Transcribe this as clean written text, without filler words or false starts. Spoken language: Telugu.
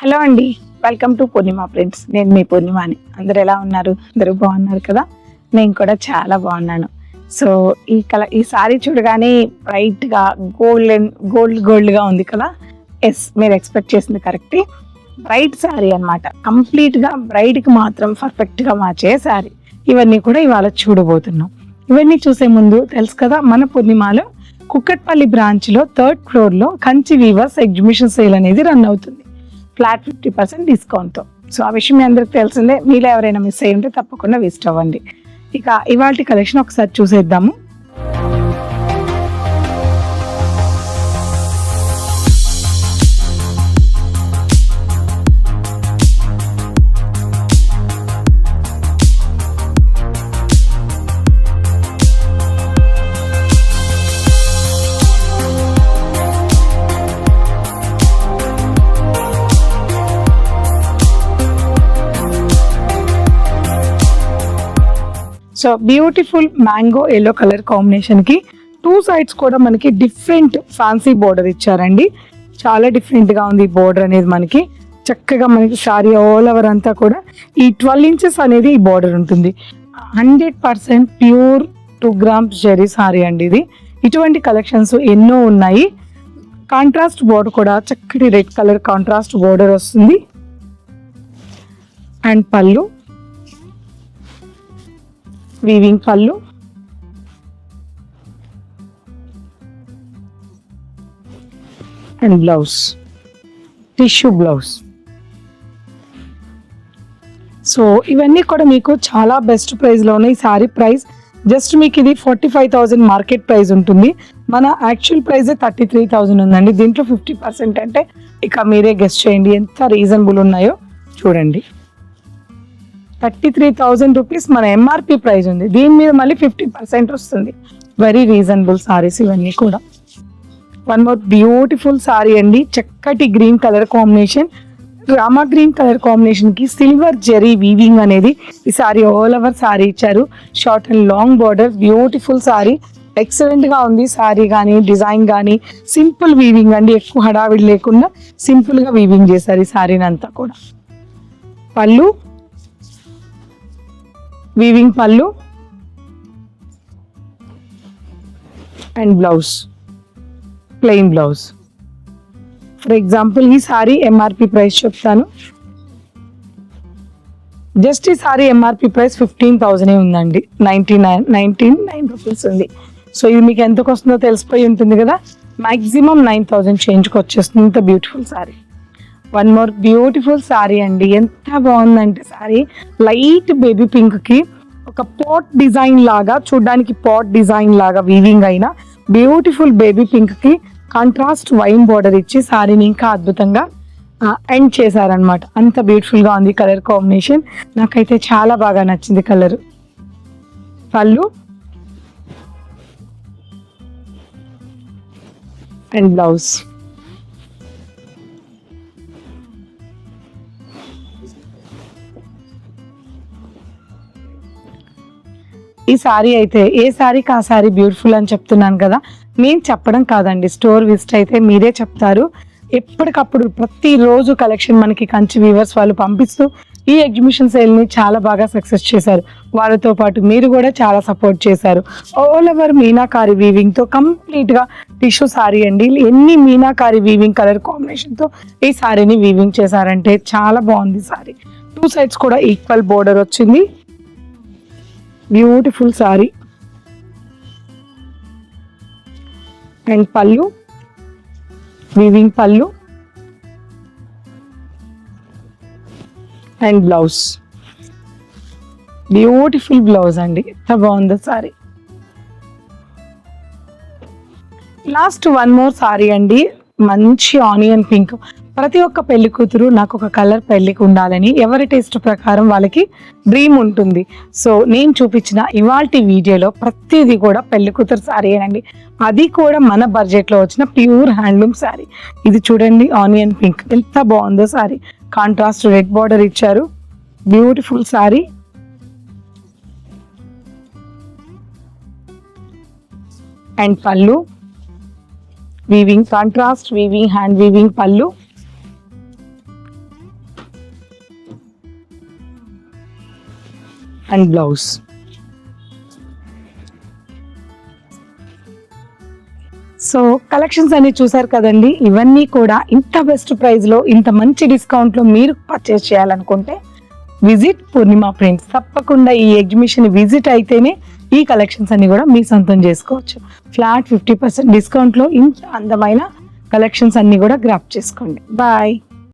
హలో అండి, వెల్కమ్ టు పూర్ణిమ ఫ్రెండ్స్. నేను మీ పూర్ణిమని. అందరు ఎలా ఉన్నారు? అందరూ బాగున్నారు కదా? నేను కూడా చాలా బాగున్నాను. సో ఈ సారీ చూడగానే బ్రైట్గా గోల్డ్గా ఉంది కదా. ఎస్, మీరు ఎక్స్పెక్ట్ చేసింది కరెక్టే. బ్రైట్ శారీ అనమాట. కంప్లీట్గా బ్రైడ్కి మాత్రం పర్ఫెక్ట్గా మార్చే శారీ. ఇవన్నీ కూడా ఇవాళ చూడబోతున్నాం. ఇవన్నీ చూసే ముందు తెలుసు కదా, మన పూర్ణిమలో కుక్కట్పల్లి బ్రాంచ్లో 3rd ఫ్లోర్లో కంచి వీవర్స్ ఎగ్జిబిషన్ సేల్ అనేది రన్ అవుతుంది, ఫ్లాట్ 50% డిస్కౌంట్తో. సో ఆ విషయం మీ అందరికి తెలిసిందే. మీలో ఎవరైనా మిస్ అయ్యి ఉంటే తప్పకుండా విజిట్ అవ్వండి. ఇక ఇవాళ కలెక్షన్ ఒకసారి చూసేద్దాము. So beautiful mango yellow colour combination కి 2 sides కూడా మనకి డిఫరెంట్ ఫ్యాన్సీ బోర్డర్ ఇచ్చారండి. చాలా డిఫరెంట్ గా ఉంది ఈ బోర్డర్ అనేది. మనకి చక్కగా మనకి సారీ ఆల్ ఓవర్ అంతా కూడా ఈ 12 inches అనేది ఈ బోర్డర్ ఉంటుంది. 100% ప్యూర్ 2 grams జరీ సారీ అండి ఇది. ఇటువంటి కలెక్షన్స్ ఎన్నో ఉన్నాయి. కాంట్రాస్ట్ బోర్డర్ కూడా చక్కటి రెడ్ కలర్ కాంట్రాస్ట్ బోర్డర్ వస్తుంది. అండ్ పళ్ళు, వీవింగ్ పళ్ళు, and blouse, tissue blouse. So ఇవన్నీ కూడా మీకు చాలా బెస్ట్ ప్రైస్లో ఉన్నాయి. ఈ సారీ ప్రైస్ జస్ట్ మీకు ఇది 45,000 మార్కెట్ ప్రైస్ ఉంటుంది. మన యాక్చువల్ ప్రైజే 33,000 ఉందండి. దీంట్లో 50% అంటే ఇక మీరే గెస్ట్ చేయండి ఎంత రీజనబుల్ ఉన్నాయో. చూడండి, 33,000 రూపీస్ మన ఎంఆర్పి ప్రైస్ ఉంది. దీని మీద మళ్ళీ 50% వస్తుంది. వెరీ రీజనబుల్ సారీస్ ఇవన్నీ కూడా. వన్ మోర్ బ్యూటిఫుల్ సారీ అండి. చక్కటి green colour combination, Rama green colour combination కి సిల్వర్ జెరీ వీవింగ్ అనేది ఈ సారీ ఆల్ ఓవర్ సారీ ఇచ్చారు. Short and long border, beautiful sorry. Excellent గా ఉంది సారీ కానీ డిజైన్ కానీ. సింపుల్ వీవింగ్ అండి, ఎక్కువ హడావిడి లేకుండా సింపుల్ గా వీవింగ్ చేశారు ఈ సారీని అంతా కూడా. పళ్ళు, వీవింగ్ పళ్ళు, and blouse, plain blouse. For example ఈ సారీ ఎంఆర్పి ప్రైస్ చెప్తాను. జస్ట్ ఈ సారీ ఎంఆర్పి ప్రైస్ 15,000 ఉందండి. 99 రూపీస్ ఉంది. సో ఇది మీకు ఎంతకు వస్తుందో తెలిసిపోయి ఉంటుంది కదా. మాక్సిమం 9,000 చేంజ్కి వచ్చేస్తుంది. ఇంత beautiful sorry. One more beautiful sorry అండి. ఎంత బాగుందంటే సారీ లైట్ బేబీ పింక్ కి ఒక పాట్ డిజైన్ లాగా, చూడ్డానికి పాట్ డిజైన్ లాగా వీవింగ్ అయిన బ్యూటిఫుల్ బేబీ పింక్ కి కాంట్రాస్ట్ వైన్ బోర్డర్ ఇచ్చి సారీని ఇంకా అద్భుతంగా ఎండ్ చేశారనమాట. అంత బ్యూటిఫుల్ గా ఉంది కలర్ కాంబినేషన్. నాకైతే చాలా బాగా నచ్చింది కలర్. పళ్ళు అండ్ బ్లౌజ్. ఈ సారీ అయితే ఏ సారీకి ఆ సారీ బ్యూటిఫుల్ అని చెప్తున్నాను కదా. నేను చెప్పడం కాదండి, స్టోర్ విజిట్ అయితే మీరే చెప్తారు. ఎప్పటికప్పుడు ప్రతిరోజు కలెక్షన్ మనకి కంచి వీవర్స్ వాళ్ళు పంపిస్తూ ఈ ఎగ్జిబిషన్ సేల్ ని చాలా బాగా సక్సెస్ చేశారు. వాళ్ళతో పాటు మీరు కూడా చాలా సపోర్ట్ చేశారు. ఆల్ ఓవర్ మీనాకారి వీవింగ్ తో కంప్లీట్ గా టిష్యూ సారీ అండి. ఎన్ని మీనాకారి వీవింగ్ కలర్ కాంబినేషన్ తో ఈ సారీని వీవింగ్ చేశారంటే చాలా బాగుంది సారీ. 2 sides కూడా ఈక్వల్ బోర్డర్ వచ్చింది. Beautiful sorry. అండ్ పళ్ళు, వీవింగ్ పళ్ళు, అండ్ బ్లౌజ్, బ్యూటిఫుల్ బ్లౌజ్ అండి. ఎంత బాగుందో sorry. Last one more sorry అండి. మంచి ఆనియన్ పింక్. ప్రతి ఒక్క పెళ్లి కూతురు నాకు ఒక కలర్ పెళ్లికి ఉండాలని ఎవరి టేస్ట్ ప్రకారం వాళ్ళకి డ్రీమ్ ఉంటుంది. సో నేను చూపించిన ఇవాల్టి వీడియోలో ప్రతిదీ కూడా పెళ్లి కూతురు సారీ అండి. అది కూడా మన బడ్జెట్లో వచ్చిన ప్యూర్ హ్యాండ్లూమ్ సారీ. ఇది చూడండి, ఆనియన్ పింక్ ఎంత బాగుందో సారీ. కాంట్రాస్ట్ రెడ్ బార్డర్ ఇచ్చారు. Beautiful sorry. అండ్ పళ్ళు, weaving contrast weaving hand weaving పళ్ళు, అండ్ బ్లౌజ్. సో కలెక్షన్స్ అన్ని చూసారు కదండి. ఇవన్నీ కూడా ఇంత బెస్ట్ ప్రైస్ లో, ఇంత మంచి డిస్కౌంట్ లో మీరు పర్చేస్ చేయాలనుకుంటే విజిట్ పూర్ణిమ ప్రింట్స్. తప్పకుండా ఈ ఎగ్జిబిషన్ విజిట్ అయితేనే ఈ కలెక్షన్స్ అన్ని కూడా మీ సొంతం చేసుకోవచ్చు. ఫ్లాట్ 50% డిస్కౌంట్ లో ఇంత అందమైన కలెక్షన్స్ అన్ని కూడా గ్రాప్ చేసుకోండి. బాయ్.